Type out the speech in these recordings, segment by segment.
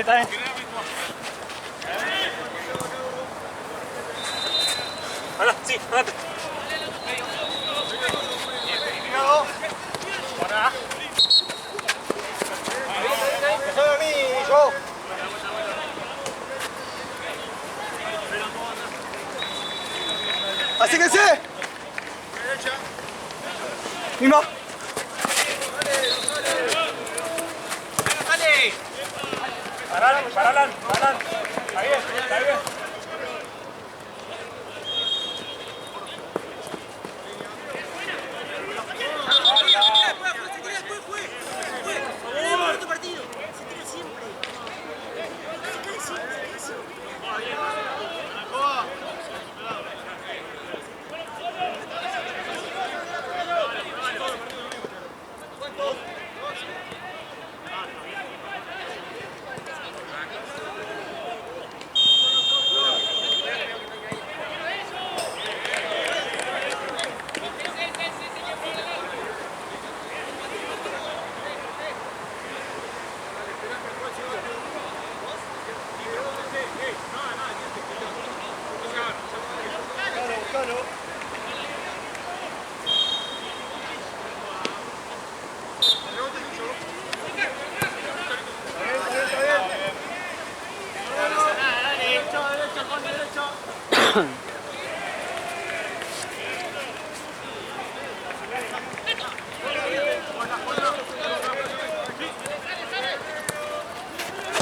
Está bien. Ahora, sí, andate. Ahora. Déjame a mí, yo. ¡Acérquense! ¡Mismo! Paralan. Está bien.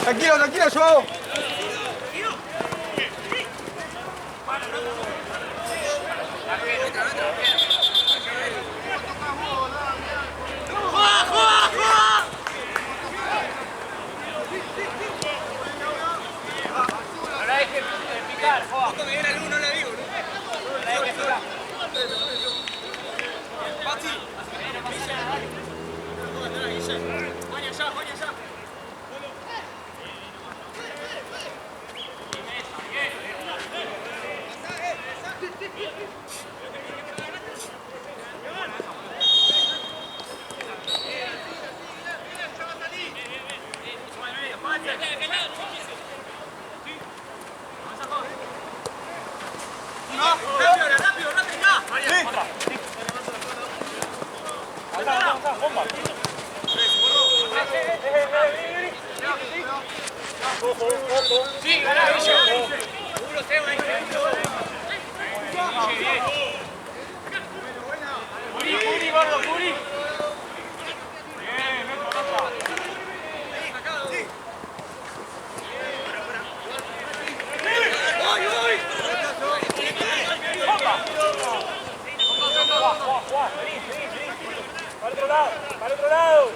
Tranquilo, yo. Para otro lado.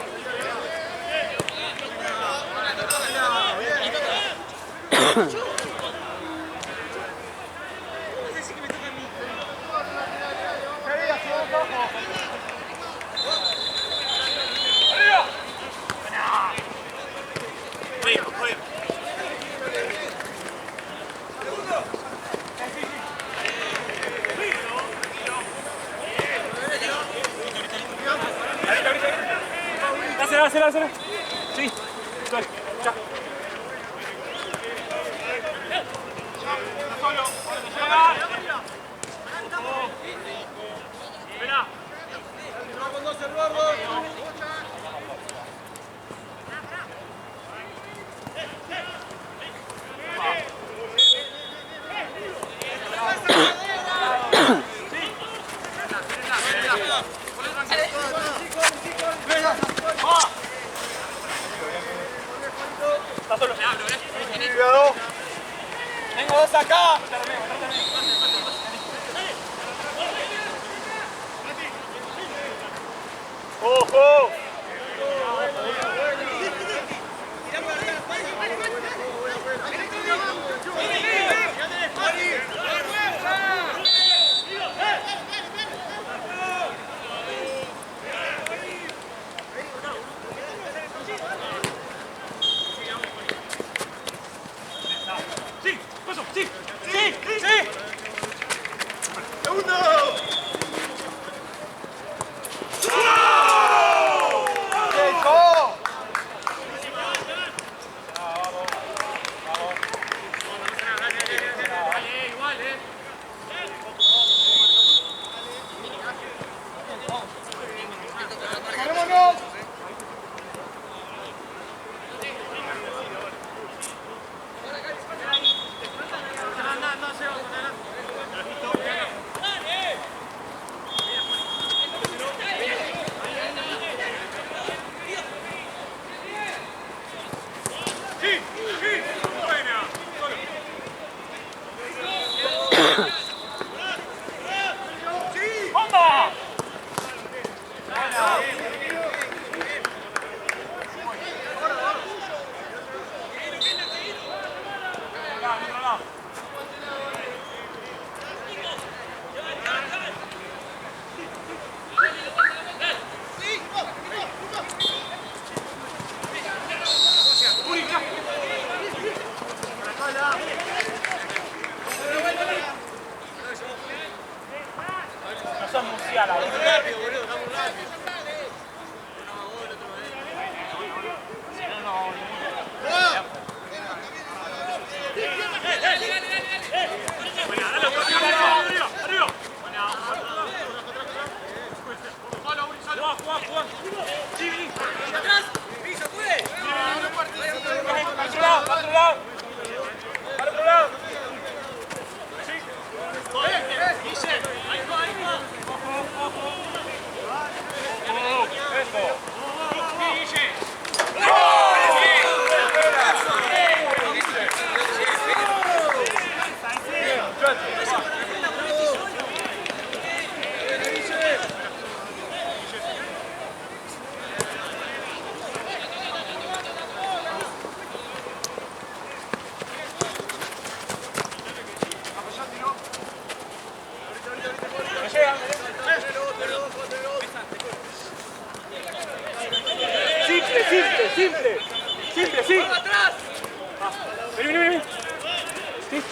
Hacela. Sí. Dale. Chao. Espera. Con 12 el gordo. Está solo. Cuidado. Tengo dos acá. ¡Ojo! simple. Simple, sí. Vení, vení, vení. Sí.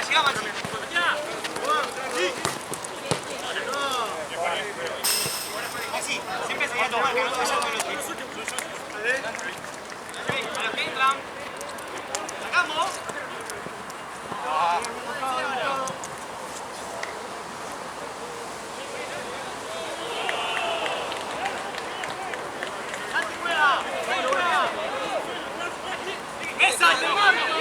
Siga, Maxi. Maxi, siempre seguía tomando, que no te vayas con el otro. A los que entran. Sacamos. ¡Esa, hermano!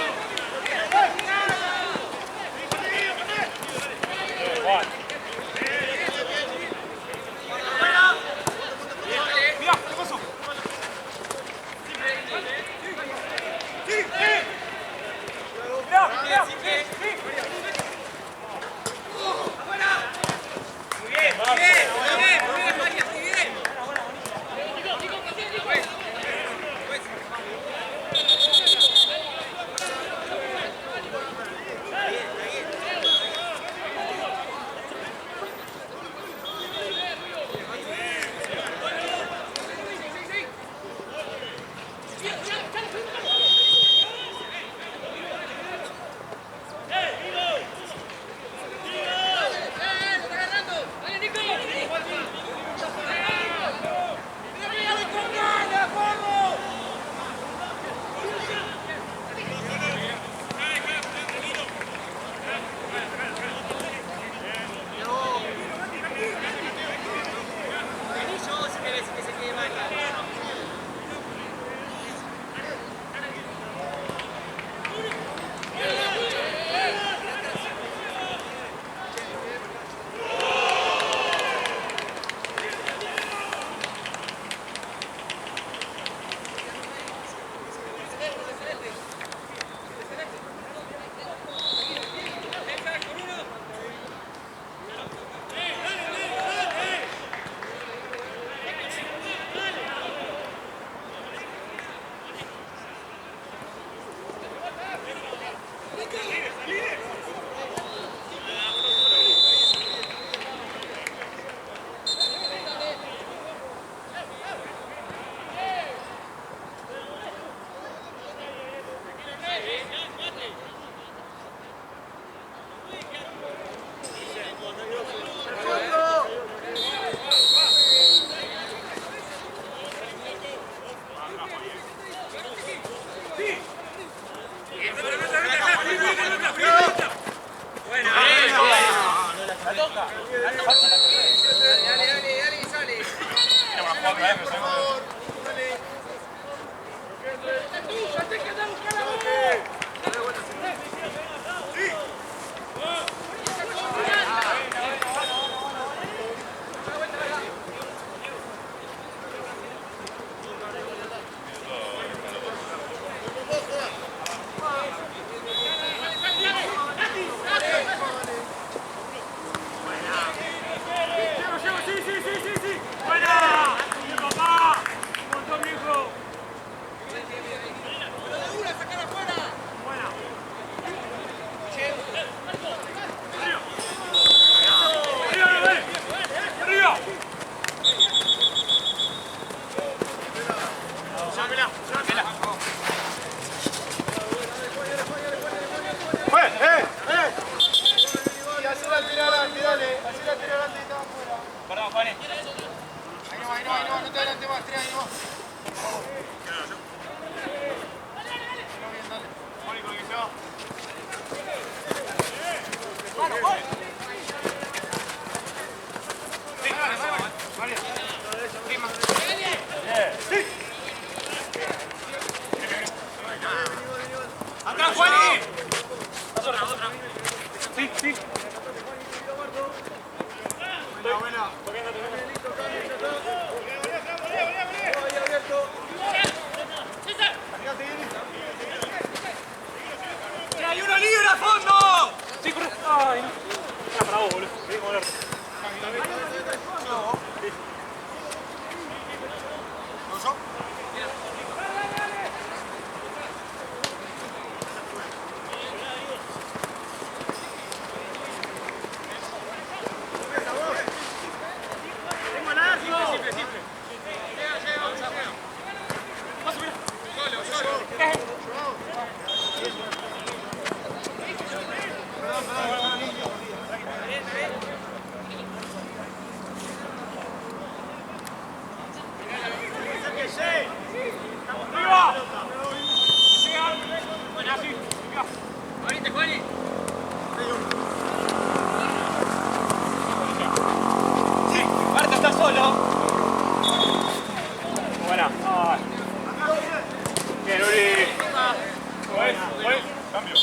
Cambio.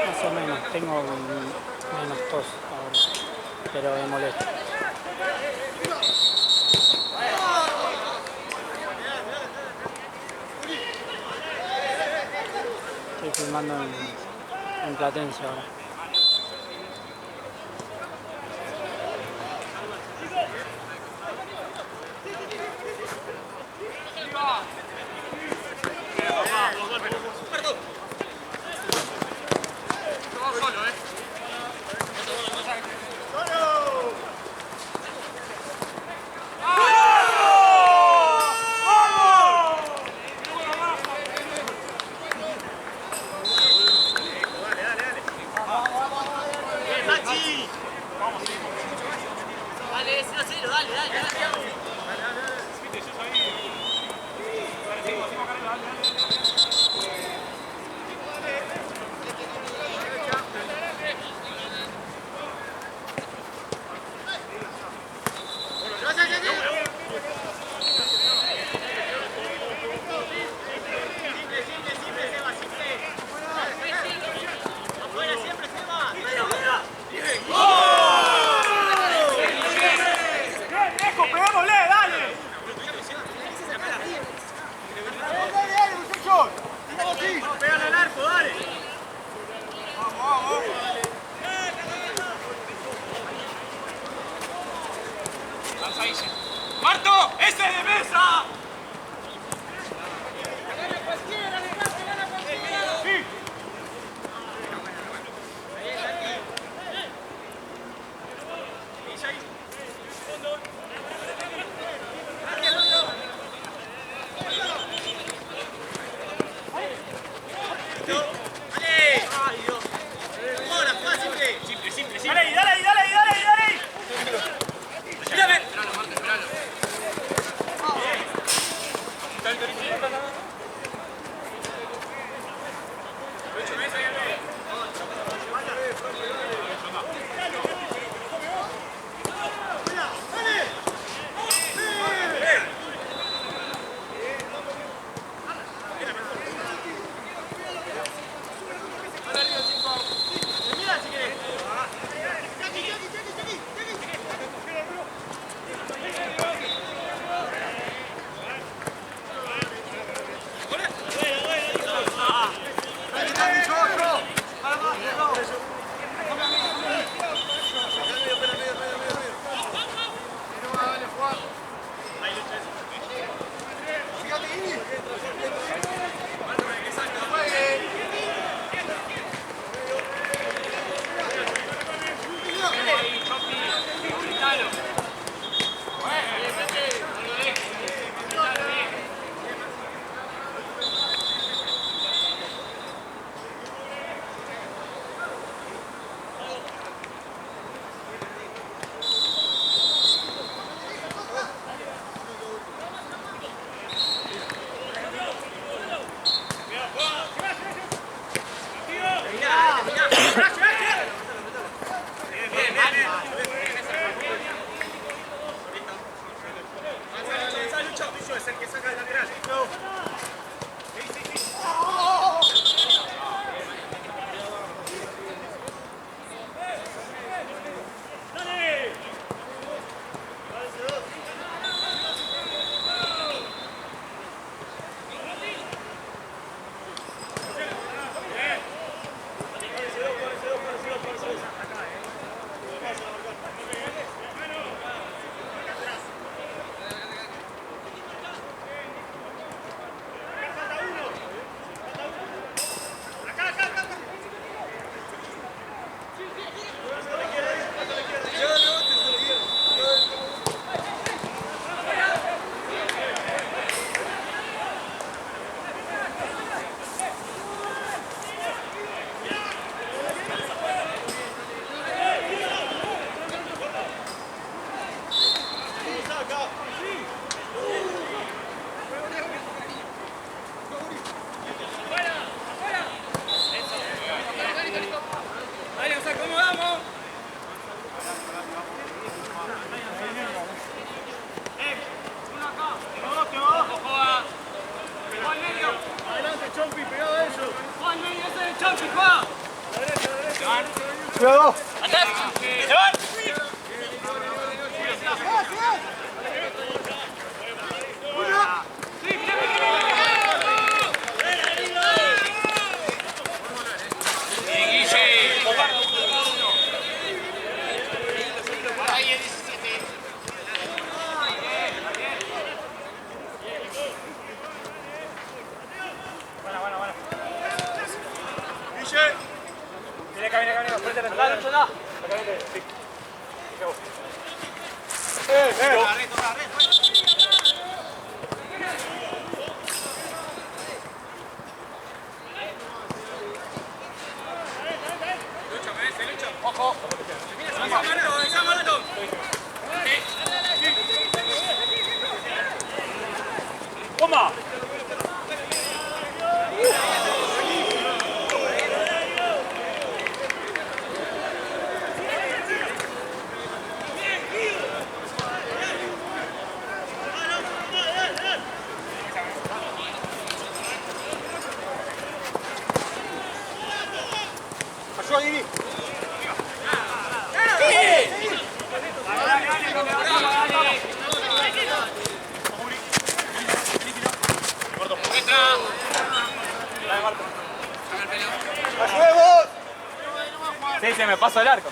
Más o menos, tengo menos tos ahora, pero me molesta. Estoy filmando en Platense ahora. ¡Marto! ¡Ese es de mesa! ¡Sí! Cuidado. ¡Atrás! ¡Se van! Bien, Guille. Ahí es 17. Bueno. Guille. Camina. Ponete a resolver. Ojo. Toma. Ayuda, Guiri. ¡Ayudemos! Sí, se me pasó el arco.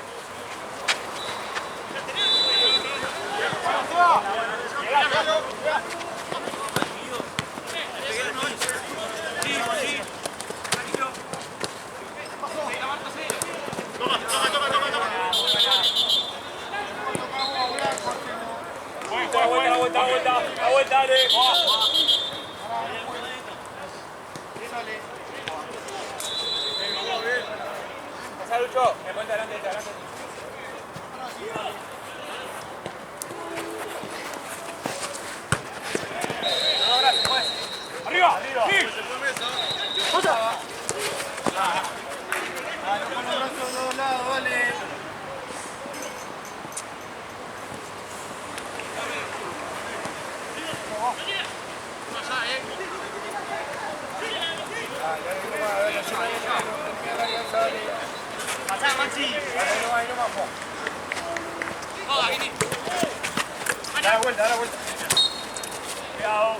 La vuelta, dale. Pasá, Lucho. Me ponte adelante. ¡Arriba! ¡Sí! Con los brazos de los lados, vale. Pasá, Maxi. Da la vuelta. Cuidado.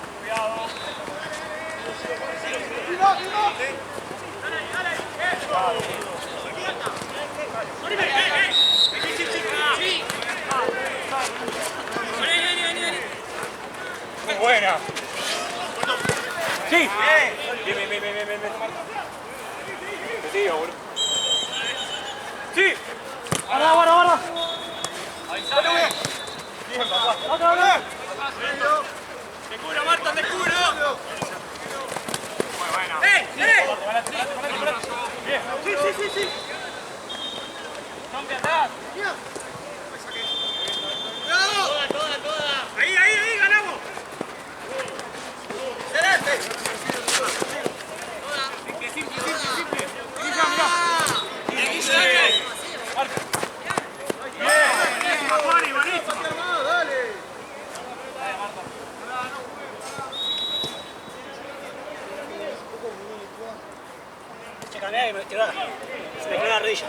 Muy buena. Sí. Bien. Sí, boludo. Sí. Guarda. Avisame. Bien, papá. Te cubro, Marta, te cubro. Muy buena. Bien. Sí. Rompe atrás. Toda. Ahí, ganamos. Simple. Cambiá que se me quedó la rodilla.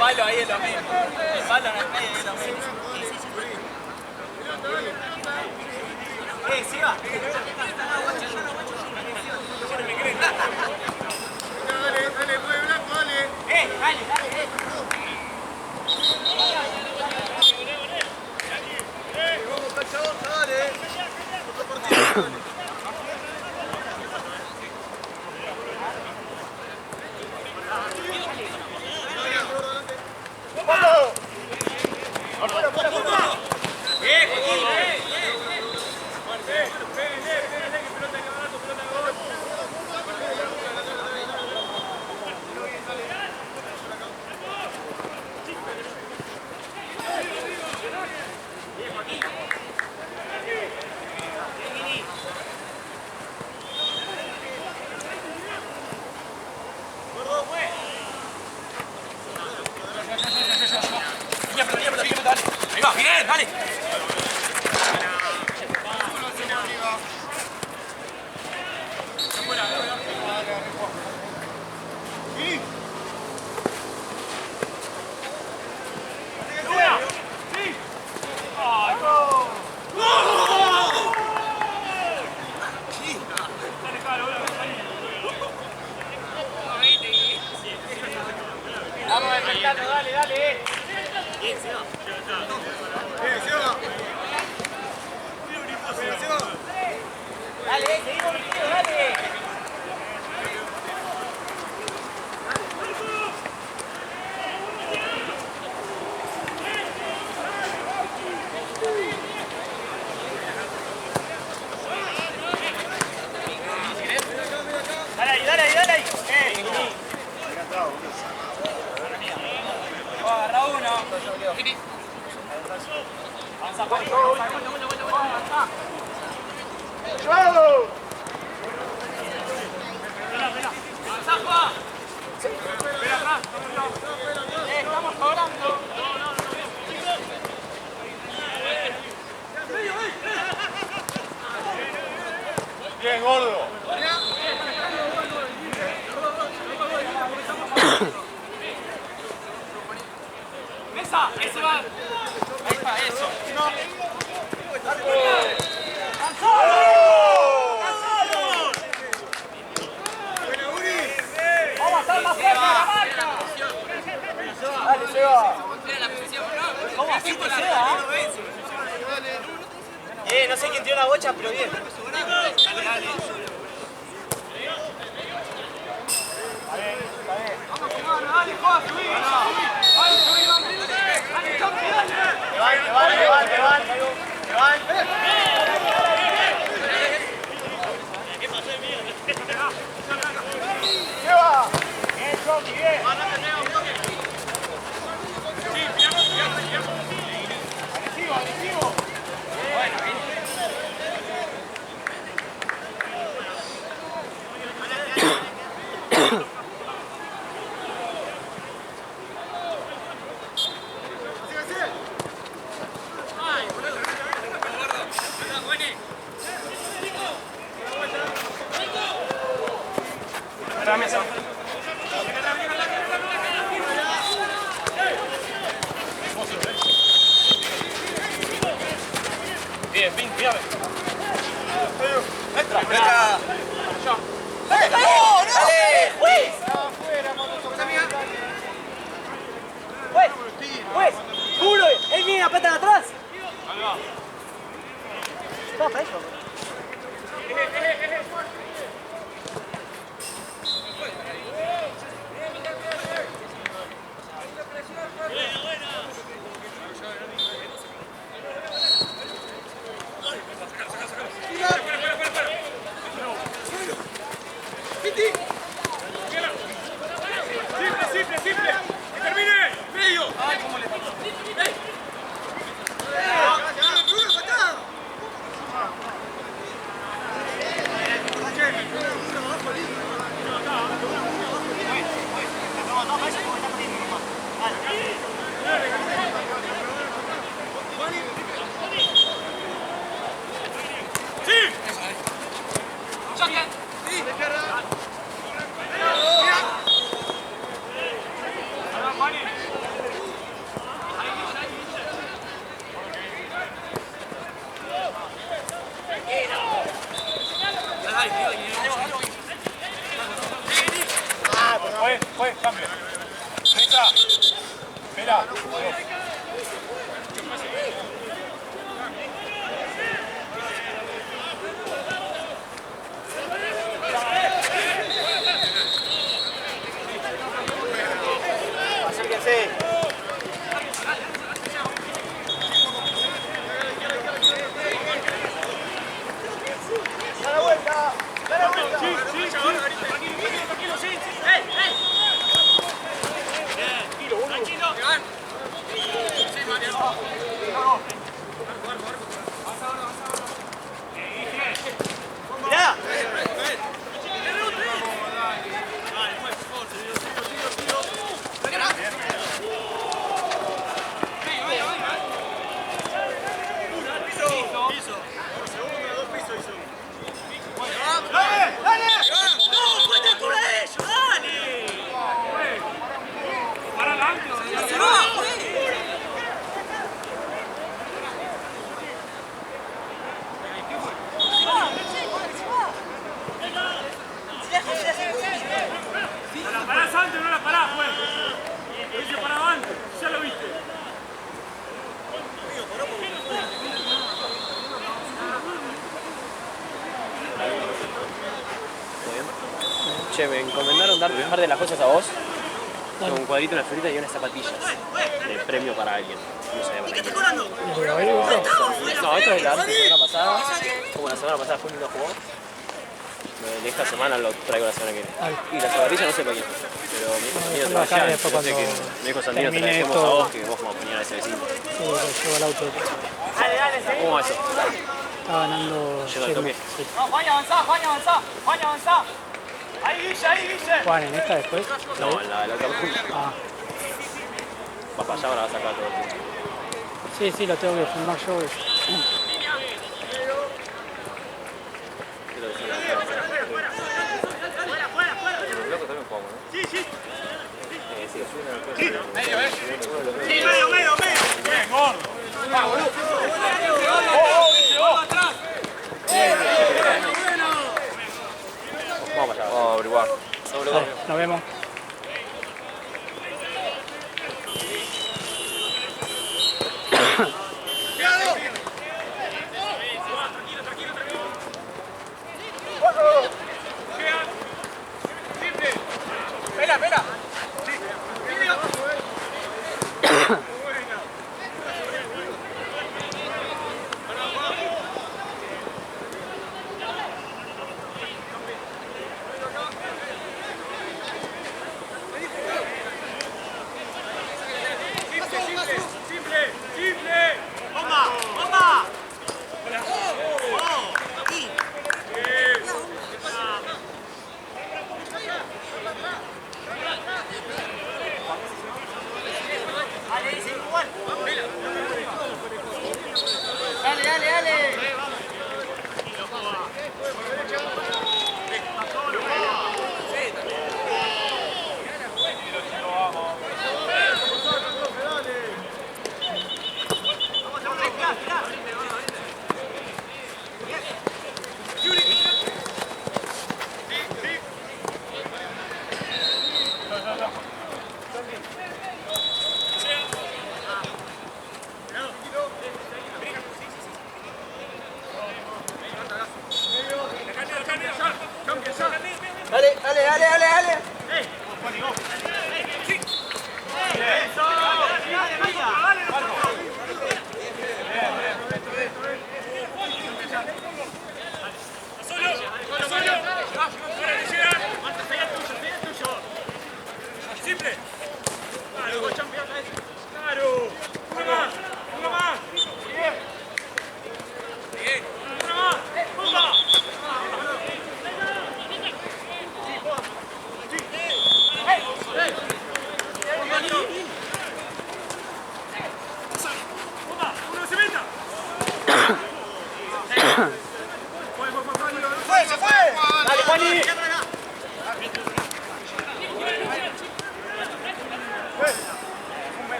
palo ahí es lo mismo. El palo en el medio es lo mismo. Sí va. Dale, dale, mueve blanco, dale. Dale, dale. Vamos, cachador, dale. Otro partido. Ahí va, bien, dale. Vamos despertando, dale, dale. Bien, se va. Dale, seguimos metido, dale. Dale ahí, dale ahí, dale ahí. Agarra uno. Avanza, Juan. Avanza. ¡Vamos! Avanza, Juan. Espera atrás. Estamos cobrando. Bien, gordo. así te sea. No sé quién tiró la bocha, pero bien. Bien, bien, cuidado. Pues, culo, él viene la pata de atrás. No, para eso. Simple. Que termine. Medio. Ay, cómo le pasó. Fue, cambio. Derecha. Espera. Acérquense. Da la vuelta. Sí. Tranquilo, sí. Mirá. ¿La parás antes o no la parás, pues? Lo hice parado antes, ya lo viste. Che, me encomendaron darte un par de las cosas a vos. Tengo un cuadrito, una florita y unas zapatillas. De premio para alguien. No sé, para quién. No, esto es la semana pasada. Como la semana pasada Juli no jugó. Esta semana lo traigo la semana que viene. Y las zapatillas no sé para quién. Pero me dijo Sandino Acá Sebastián. después Yo sé que cuando me dijo Sandino te la termine dejemos esto- a vos, que vos como ponían a ese vecino. Sí, lo llevo al auto. ¿Cómo va eso? Está ganando Llega al toque. Sí. Juan, avanzá. Ahí, Guille. Juan, ¿en esta después? No, en la otra punta. Ah, Va para allá, ahora va a sacar todo el tiempo. sí, lo tengo que filmar yo. Creo que sí, los locos también jugamos, ¿no? Sí. Sí, suena. Medio. Bien, gordo. Atrás. Vamos para allá, vamos a averiguar. Dale, nos vemos.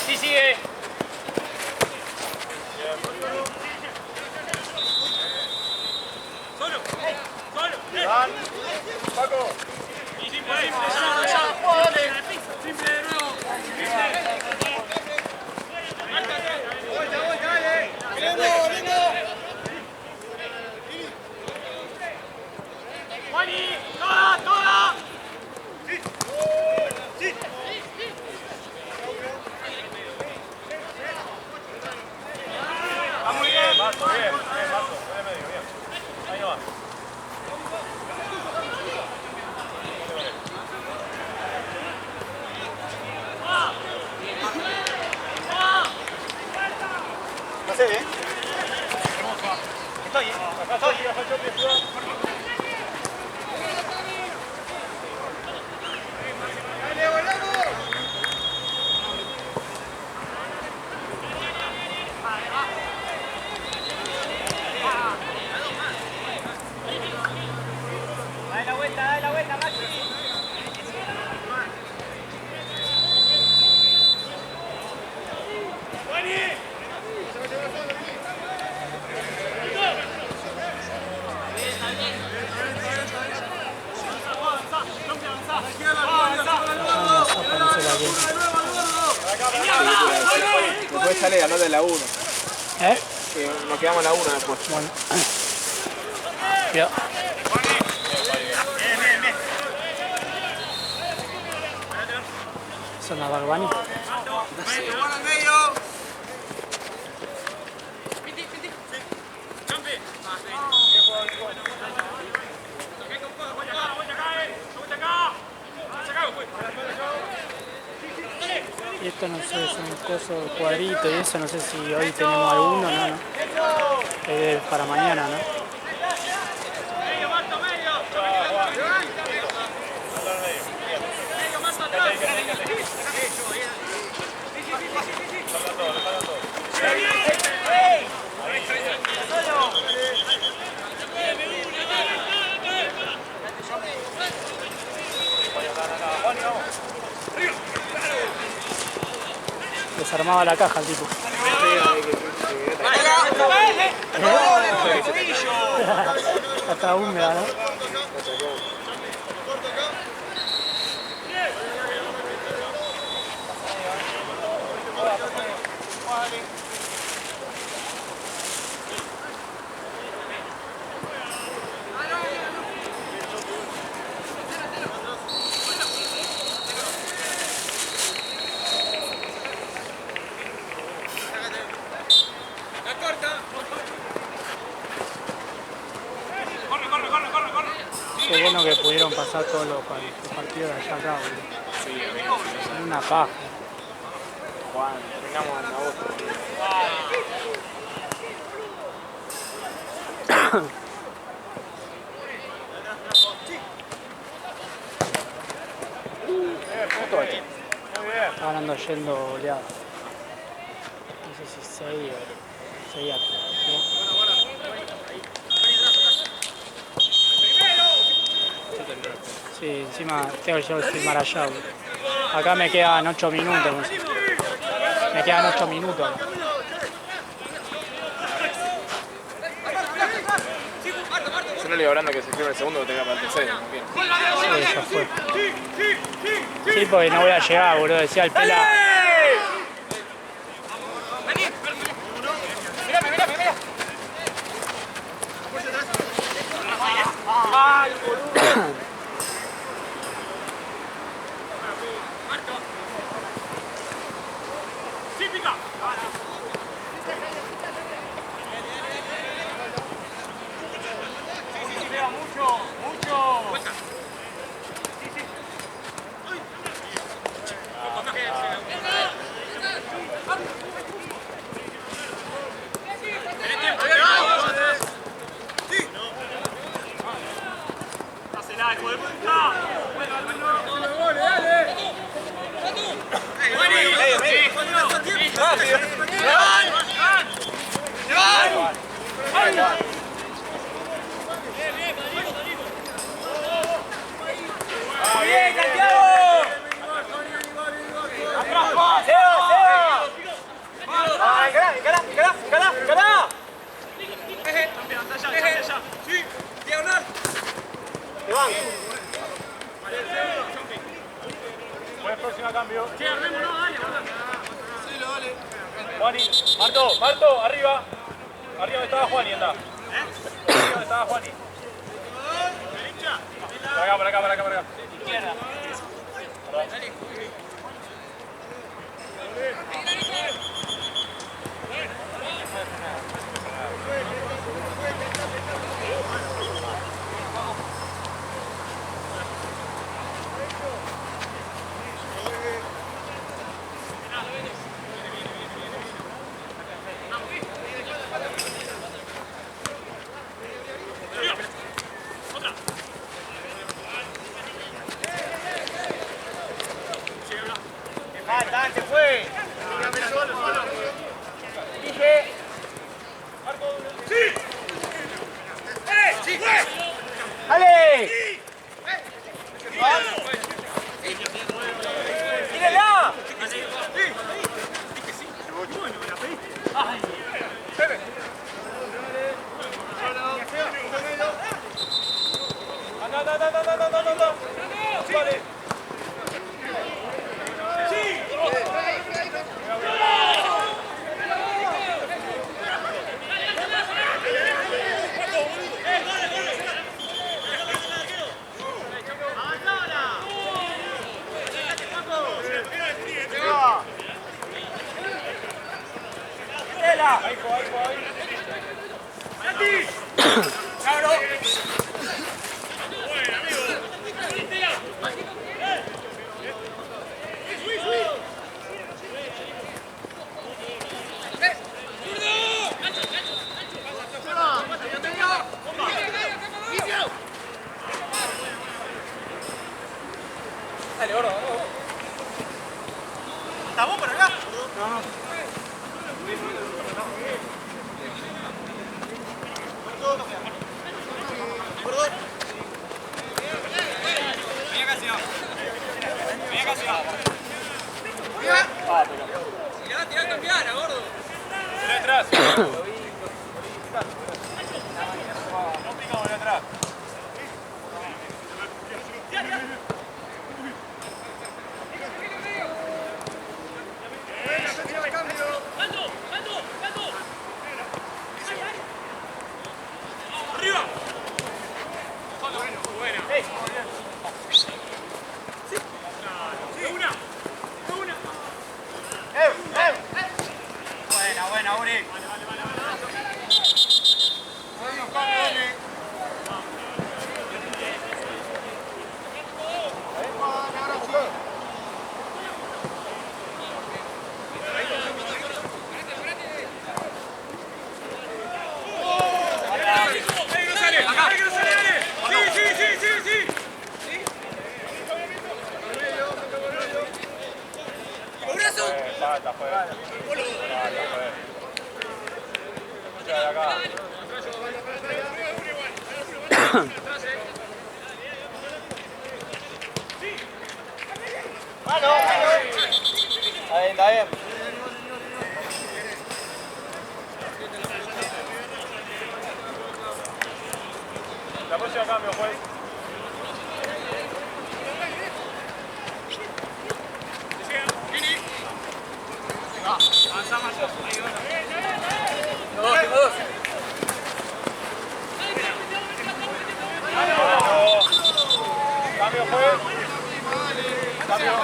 Sí, sigue. Solo. Van. Paco. Simple, ya. Simple de nuevo. Vuelta, dale. ¡Vengo! Juani, toda. Va muy bien, Marco, bien, Marco. Vaya medio, bien. Ahí va. Pasé, ¿eh? Estoy, Acá estoy. ¡Dale, volamos! Dale la vuelta, Maxi. Después sale ganando de la 1. ¿Eh? Que nos quedamos en la 1 después. Bueno. Ya. ¿Son las Barbani? ¡Juan al medio! Y esto no sé, es un coso cuadrito y eso, no sé si hoy tenemos alguno, no. Es para mañana, ¿no? Medio, Marto, medio. Medio, Marto, atrás. Desarmaba la caja el tipo. Está húmeda, ¿no? Qué bueno que pudieron pasar todos los partidos de allá acá, boludo. Es una paja. Juan, tengamos en agosto. Está ganando yendo oleado. No sé si 6 o 6 a... Sí, encima tengo yo que filmar allá, boludo. Acá me quedan 8 minutos. No sé. Me quedan 8 minutos. Yo no le digo hablando que se escribe el segundo que tenga para el tercero, ¿no? Bien. Sí, ya fue. Sí, porque no voy a llegar, boludo. Decía el pela. Típica. Hacela, hijo de puta. banco. Buen próximo cambio. Che, armémonos, dale, boludo. Juani, Marto, arriba. Arriba donde estaba Juani, anda. Arriba donde estaba Juani. Por acá. Izquierda. Falta, antes fue. Dije. ¡Sí! ¡Sí! ¡Ale! ¡Tírala! Anda. Vale. Dale, gordo. ¿Estamos por acá? No. Tirá, cambiar, gordo. Tirá atrás. No pica, voy atrás. ¡Arriba! Buena. Buena, Uri. Falta, juega. De acá. Está bien. La próxima cambio, juez. Cambio, juez. Cambio.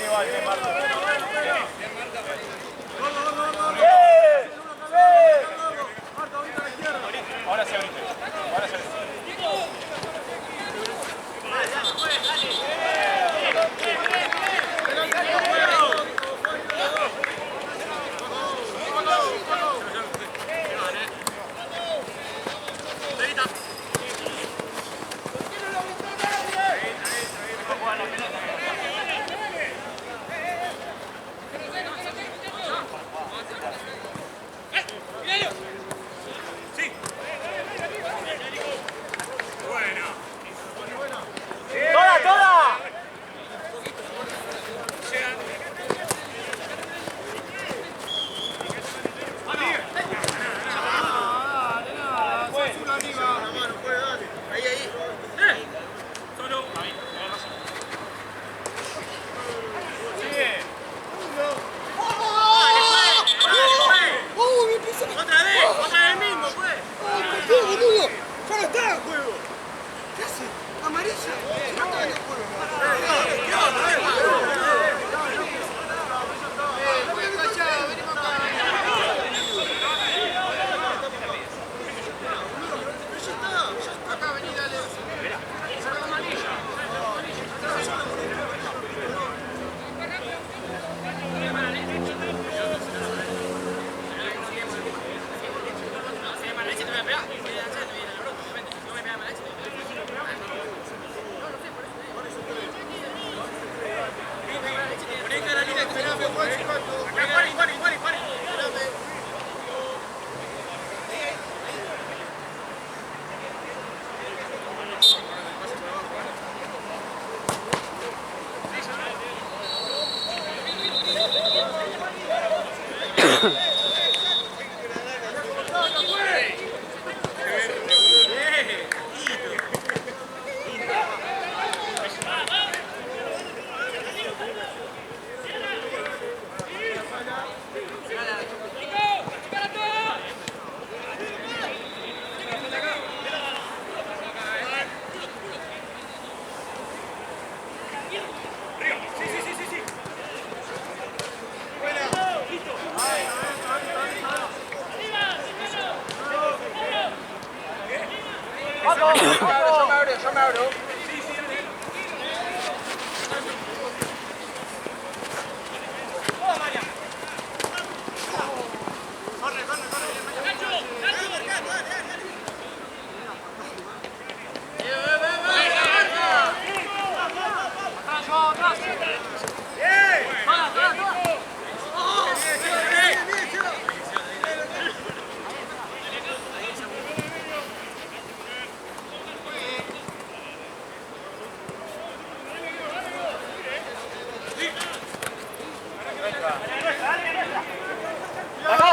Igual, bien, Marco. Ahora sí abriste.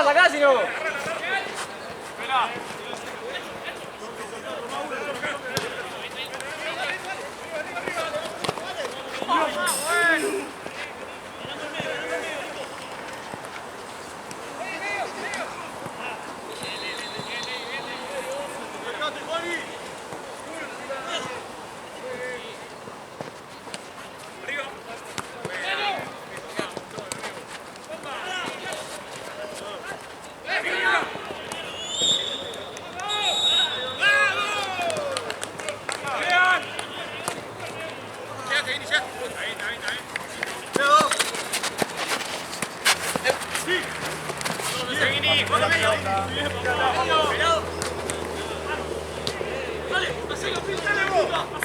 Sacá, si no. Dale, hacelo, dale vos.